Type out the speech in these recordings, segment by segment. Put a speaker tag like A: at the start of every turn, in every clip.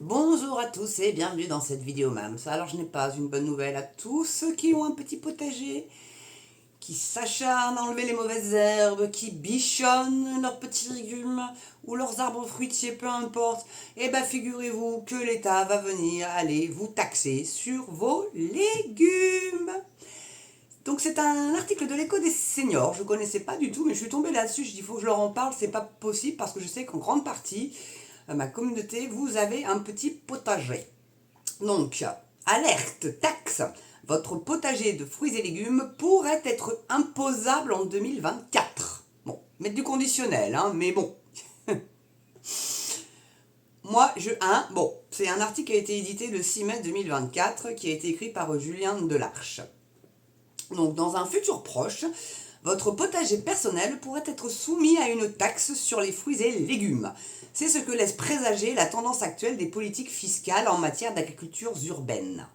A: Bonjour à tous et bienvenue dans cette vidéo MAMS. Alors je n'ai pas une bonne nouvelle à tous ceux qui ont un petit potager, qui s'acharnent à enlever les mauvaises herbes, qui bichonnent leurs petits légumes ou leurs arbres fruitiers, peu importe. Eh bien figurez-vous que l'État va venir aller vous taxer sur vos légumes. Donc c'est un article de l'Écho des seniors, je ne connaissais pas du tout, mais je suis tombée là-dessus, je dis il faut que je leur en parle, c'est pas possible parce que je sais qu'en grande partie, ma communauté, vous avez un petit potager. Donc, alerte, taxe, votre potager de fruits et légumes pourrait être imposable en 2024. Bon, mettre du conditionnel, hein, mais bon. Bon, c'est un article qui a été édité le 6 mai 2024, qui a été écrit par Julien Delarche. Donc, dans un futur proche, votre potager personnel pourrait être soumis à une taxe sur les fruits et légumes. C'est ce que laisse présager la tendance actuelle des politiques fiscales en matière d'agriculture urbaine.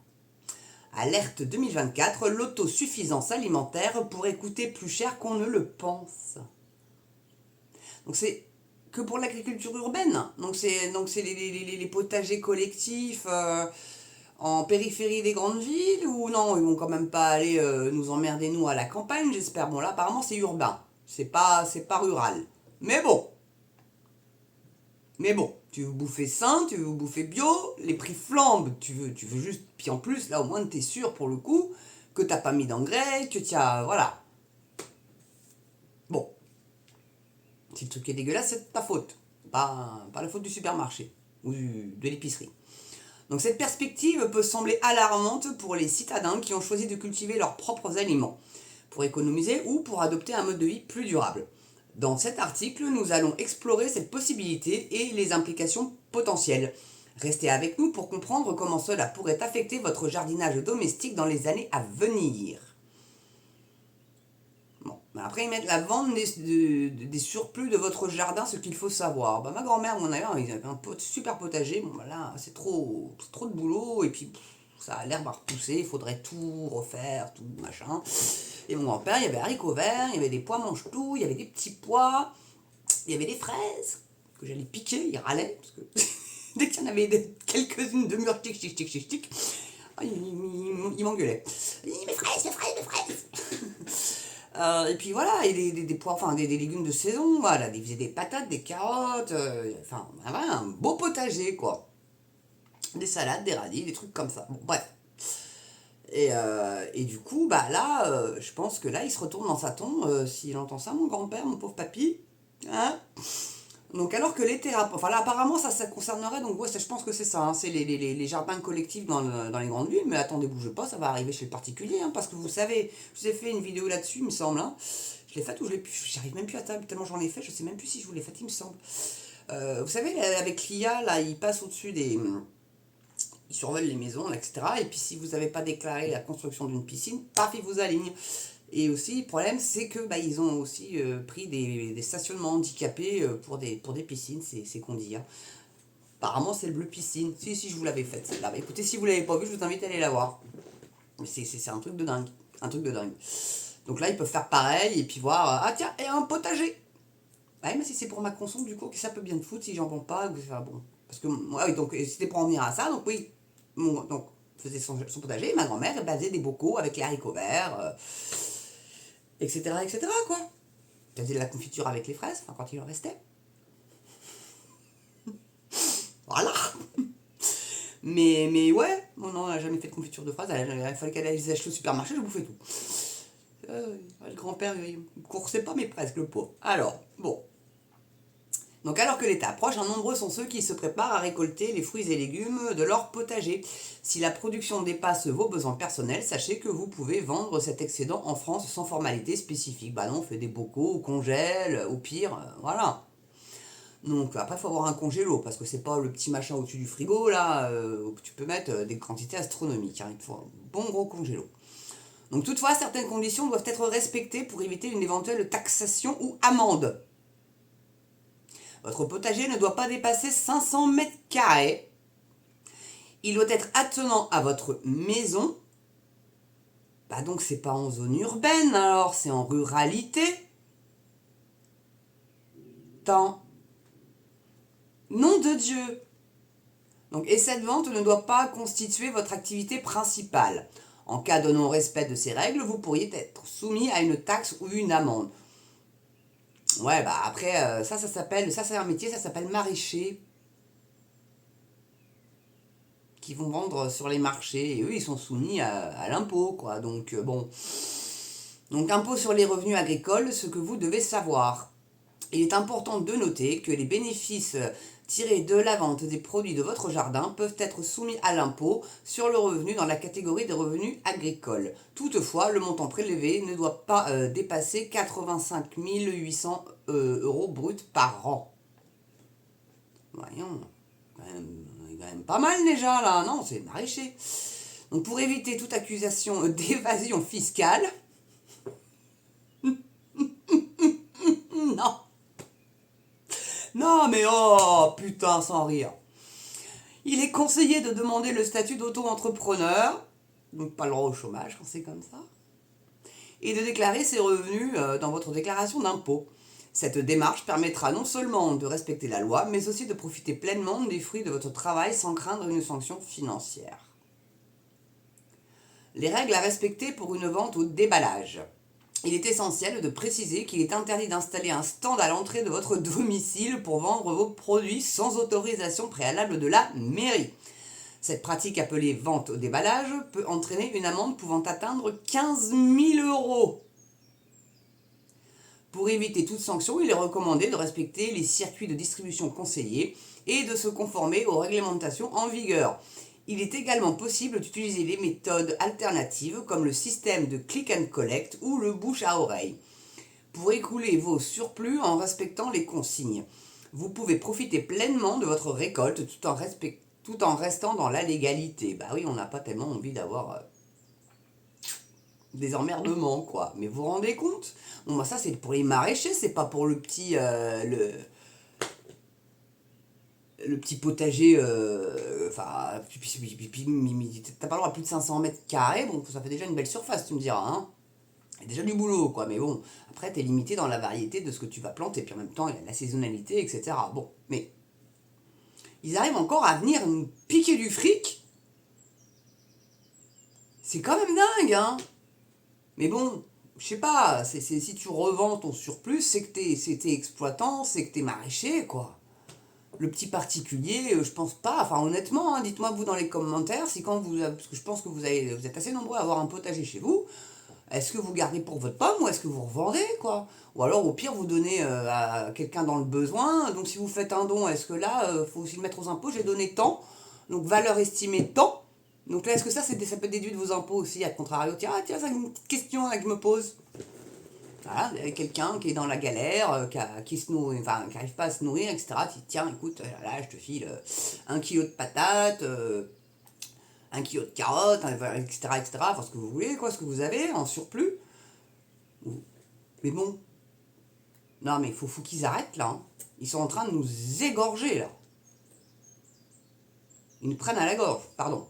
A: Alerte 2024, l'autosuffisance alimentaire pourrait coûter plus cher qu'on ne le pense. Donc c'est que pour l'agriculture urbaine. Donc c'est les potagers collectifs en périphérie des grandes villes, ou non, ils vont quand même pas aller nous emmerder nous à la campagne, j'espère. Bon là apparemment c'est urbain, c'est pas rural. Mais bon, tu veux bouffer sain, tu veux bouffer bio, les prix flambent, tu veux juste, puis en plus là au moins t'es sûr pour le coup que t'as pas mis d'engrais, que tu as, voilà. Bon, si le truc est dégueulasse, c'est de ta faute, pas la faute du supermarché ou de l'épicerie. Donc cette perspective peut sembler alarmante pour les citadins qui ont choisi de cultiver leurs propres aliments, pour économiser ou pour adopter un mode de vie plus durable. Dans cet article, nous allons explorer cette possibilité et les implications potentielles. Restez avec nous pour comprendre comment cela pourrait affecter votre jardinage domestique dans les années à venir. Bon, après ils mettent la vente des surplus de votre jardin, ce qu'il faut savoir. Ma grand-mère, mon avis, ils avaient un super potager. Bon, là, c'est trop de boulot et puis ça l'herbe a repoussé, il faudrait tout refaire, tout machin. Et mon grand-père, il y avait haricots verts, il y avait des pois mange-tout, il y avait des petits pois, il y avait des fraises que j'allais piquer, il râlait parce que dès qu'il y en avait quelques-unes de mûres, tic tic tic tic tic, il m'engueulait. Mes fraises, mes fraises, mes fraises. Et puis voilà, et des pois, enfin des légumes de saison, voilà, il faisait des patates, des carottes, enfin voilà, un beau potager quoi. Des salades, des radis, des trucs comme ça. Bon, bref. Et du coup, là, je pense que là, il se retourne dans sa tombe, s'il entend ça, mon grand-père, mon pauvre papy. Hein. Donc alors que les thérapeutes, enfin là apparemment ça concernerait, donc ouais, je pense que c'est ça, hein, c'est les jardins collectifs dans les grandes villes, mais attendez, bougez pas, ça va arriver chez le particulier, hein, parce que vous savez, je vous ai fait une vidéo là-dessus, il me semble, hein, je l'ai faite ou j'arrive même plus à table, tellement j'en ai fait, je sais même plus si je vous l'ai faite, il me semble. Vous savez, avec l'IA, là, il passe au-dessus ils survolent les maisons, là, etc. Et puis si vous n'avez pas déclaré la construction d'une piscine, paf, ils vous alignent. Et aussi, le problème, c'est que ils ont aussi pris des stationnements handicapés pour des piscines, c'est qu'on dit. Hein. Apparemment, c'est le bleu piscine. Si, je vous l'avais faite, celle-là. Écoutez, si vous ne l'avez pas vu, je vous invite à aller la voir. Mais c'est un truc de dingue. Un truc de dingue. Donc là, ils peuvent faire pareil et puis voir, ah tiens, et un potager. Ouais, mais si c'est pour ma conso, du coup, ça peut bien te foutre si j'en vends pas. Ou, enfin, bon. Parce que, ouais, oui, donc, c'était pour en venir à ça. Donc, oui, donc, faisait son potager. Ma grand-mère, elle faisait des bocaux avec les haricots verts, etc., etc., quoi. Elle faisait de la confiture avec les fraises, enfin, quand il en restait. Voilà. Mais ouais, non, elle n'a jamais fait de confiture de fraises. Il fallait qu'elle aille les acheter au supermarché, je bouffais tout. Le grand-père, il ne coursait pas, mais presque, le pauvre. Alors, bon. Donc alors que l'été approche, nombreux sont ceux qui se préparent à récolter les fruits et légumes de leur potager. Si la production dépasse vos besoins personnels, sachez que vous pouvez vendre cet excédent en France sans formalité spécifique. Non, on fait des bocaux, on congèle, au pire, voilà. Donc après, il faut avoir un congélo, parce que c'est pas le petit machin au-dessus du frigo, là, où tu peux mettre des quantités astronomiques. Hein. Il faut un bon gros congélo. Donc toutefois, certaines conditions doivent être respectées pour éviter une éventuelle taxation ou amende. Votre potager ne doit pas dépasser 500 mètres carrés. Il doit être attenant à votre maison. Donc c'est pas en zone urbaine, alors c'est en ruralité. Tant. Nom de Dieu. Donc, et cette vente ne doit pas constituer votre activité principale. En cas de non-respect de ces règles, vous pourriez être soumis à une taxe ou une amende. Ouais, bah après, ça s'appelle, ça c'est un métier, ça s'appelle maraîcher, qui vont vendre sur les marchés, et eux, ils sont soumis à l'impôt, quoi. Donc, bon. Donc, impôt sur les revenus agricoles, ce que vous devez savoir. Il est important de noter que les bénéfices tirés de la vente des produits de votre jardin peuvent être soumis à l'impôt sur le revenu dans la catégorie des revenus agricoles. Toutefois, le montant prélevé ne doit pas dépasser 85 800 euros bruts par an. Voyons, quand même pas mal déjà là, non, c'est maraîcher. Donc pour éviter toute accusation d'évasion fiscale, non, non mais oh putain sans rire. Il est conseillé de demander le statut d'auto-entrepreneur, donc pas le droit au chômage quand c'est comme ça, et de déclarer ses revenus dans votre déclaration d'impôt. Cette démarche permettra non seulement de respecter la loi, mais aussi de profiter pleinement des fruits de votre travail sans craindre une sanction financière. Les règles à respecter pour une vente au déballage. Il est essentiel de préciser qu'il est interdit d'installer un stand à l'entrée de votre domicile pour vendre vos produits sans autorisation préalable de la mairie. Cette pratique appelée vente au déballage peut entraîner une amende pouvant atteindre 15 000 euros. Pour éviter toute sanction, il est recommandé de respecter les circuits de distribution conseillés et de se conformer aux réglementations en vigueur. Il est également possible d'utiliser des méthodes alternatives comme le système de click and collect ou le bouche à oreille pour écouler vos surplus en respectant les consignes. Vous pouvez profiter pleinement de votre récolte tout en restant dans la légalité. Bah oui, on n'a pas tellement envie d'avoir des emmerdements, quoi. Mais vous vous rendez compte? Bon, bah ça, c'est pour les maraîchers, c'est pas pour le petit potager, enfin, t'as pas le droit à plus de 500 mètres carrés, bon, ça fait déjà une belle surface, tu me diras, hein. Il y a déjà du boulot, quoi, mais bon, après, t'es limité dans la variété de ce que tu vas planter, puis en même temps, il y a la saisonnalité, etc. Bon, mais ils arrivent encore à venir nous piquer du fric, c'est quand même dingue, hein. Mais bon, je sais pas, si tu revends ton surplus, c'est que t'es exploitant, c'est que t'es maraîcher, quoi. Le petit particulier, je pense pas. Enfin, honnêtement, hein, dites-moi vous dans les commentaires si quand vous, parce que je pense que vous êtes assez nombreux à avoir un potager chez vous. Est-ce que vous gardez pour votre pomme ou est-ce que vous revendez, quoi? Ou alors au pire vous donnez à quelqu'un dans le besoin. Donc si vous faites un don, est-ce que là, faut aussi le mettre aux impôts? J'ai donné tant, donc valeur estimée tant. Donc là, est-ce que ça peut être déduit de vos impôts aussi, à contrario? Tiens, c'est une petite question là, que je me pose. Voilà, quelqu'un qui est dans la galère, qui se nourrit, enfin, qui n'arrive pas à se nourrir, etc. Tu dis, tiens, écoute, là, je te file 1 kilo de patates, 1 kilo de carottes, etc., etc. Enfin, ce que vous voulez, quoi, ce que vous avez en surplus. Mais bon, non, mais il faut qu'ils arrêtent, là. Hein. Ils sont en train de nous égorger, là. Ils nous prennent à la gorge, pardon.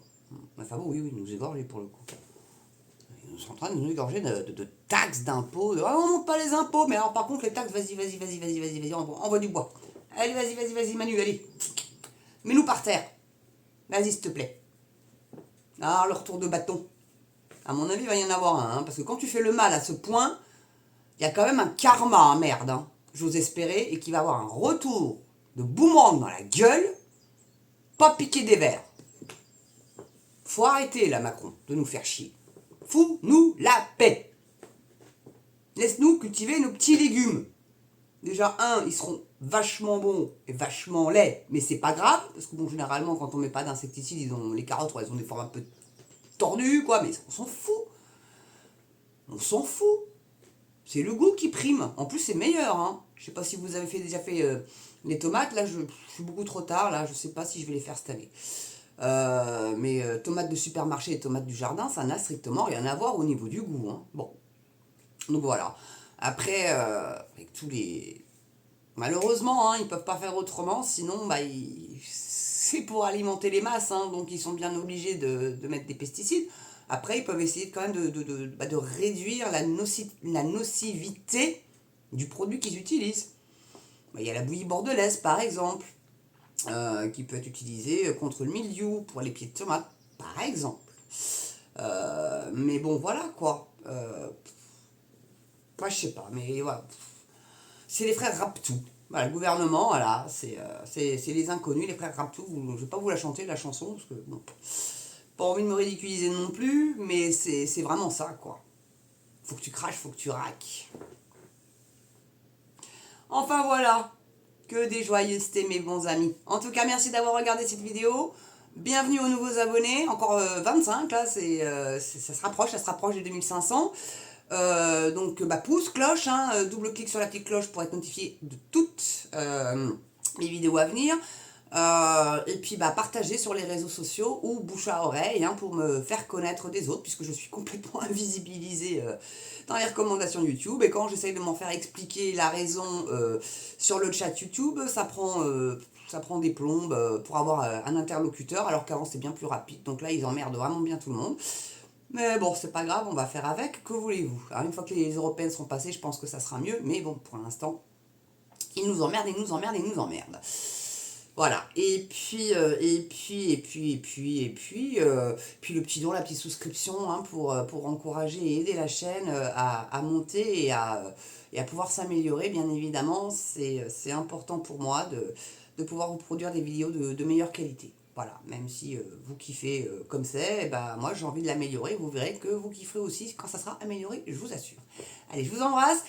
A: Enfin bon, oui, nous égorger pour le coup. Ils sont en train de nous égorger de taxes, d'impôts. Ah, on monte pas les impôts, mais alors par contre, les taxes, vas-y, envoie du bois. Allez, vas-y, Manu, allez. Mets-nous par terre. Vas-y, s'il te plaît. Alors, le retour de bâton. À mon avis, il va y en avoir un, hein, parce que quand tu fais le mal à ce point, il y a quand même un karma, hein, merde. Hein, j'ose espérer, et qu'il va y avoir un retour de boomerang dans la gueule, pas piquer des verres. Faut arrêter, là, Macron, de nous faire chier. Fous-nous la paix. Laisse-nous cultiver nos petits légumes. Déjà, ils seront vachement bons et vachement laids, mais c'est pas grave, parce que bon, généralement, quand on met pas d'insecticides, les carottes, elles ont des formes un peu tordues, quoi, mais on s'en fout. On s'en fout. C'est le goût qui prime. En plus, c'est meilleur, hein. Je sais pas si vous avez déjà fait les tomates, là, je suis beaucoup trop tard, là, je sais pas si je vais les faire cette année. Mais tomates de supermarché et tomates du jardin, ça n'a strictement rien à voir au niveau du goût. Hein. Bon, donc voilà. Après, avec tous les... Malheureusement, hein, ils ne peuvent pas faire autrement, sinon c'est pour alimenter les masses, hein, donc ils sont bien obligés de mettre des pesticides. Après, ils peuvent essayer quand même de réduire la nocivité du produit qu'ils utilisent. Il y a la bouillie bordelaise, par exemple. qui peut être utilisé contre le mildiou, pour les pieds de tomate, par exemple. Mais bon, voilà quoi. Moi, je sais pas, mais voilà. C'est les frères Raptou. Voilà, le gouvernement, voilà, c'est les inconnus, les frères Raptou. Je vais pas vous la chanter, la chanson, parce que bon, pas envie de me ridiculiser non plus, mais c'est vraiment ça, quoi. Faut que tu craches, faut que tu raques. Enfin voilà, que des joyeusetés mes bons amis. En tout cas, merci d'avoir regardé cette vidéo. Bienvenue aux nouveaux abonnés, encore 25 là, ça se rapproche des 2500. Donc pouce, cloche, hein, double clic sur la petite cloche pour être notifié de toutes les vidéos à venir. Et puis partagez sur les réseaux sociaux ou bouche à oreille, hein, pour me faire connaître des autres, puisque je suis complètement invisibilisée dans les recommandations YouTube. Et quand j'essaye de m'en faire expliquer la raison sur le chat YouTube, ça prend des plombes pour avoir un interlocuteur, alors qu'avant c'était bien plus rapide. Donc là ils emmerdent vraiment bien tout le monde. Mais bon, c'est pas grave, on va faire avec, que voulez-vous. Alors une fois que les européennes seront passées, je pense que ça sera mieux, mais bon, pour l'instant, ils nous emmerdent, ils nous emmerdent, ils nous emmerdent. Voilà, puis le petit don, la petite souscription, hein, pour encourager et aider la chaîne à monter et à pouvoir s'améliorer, bien évidemment. C'est important pour moi de pouvoir vous produire des vidéos de meilleure qualité. Voilà, même si vous kiffez comme c'est, moi j'ai envie de l'améliorer, vous verrez que vous kifferez aussi quand ça sera amélioré, je vous assure. Allez, je vous embrasse.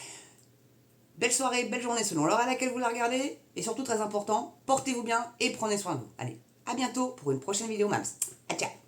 A: Belle soirée, belle journée selon l'heure à laquelle vous la regardez. Et surtout, très important, portez-vous bien et prenez soin de vous. Allez, à bientôt pour une prochaine vidéo, Mams. À ciao.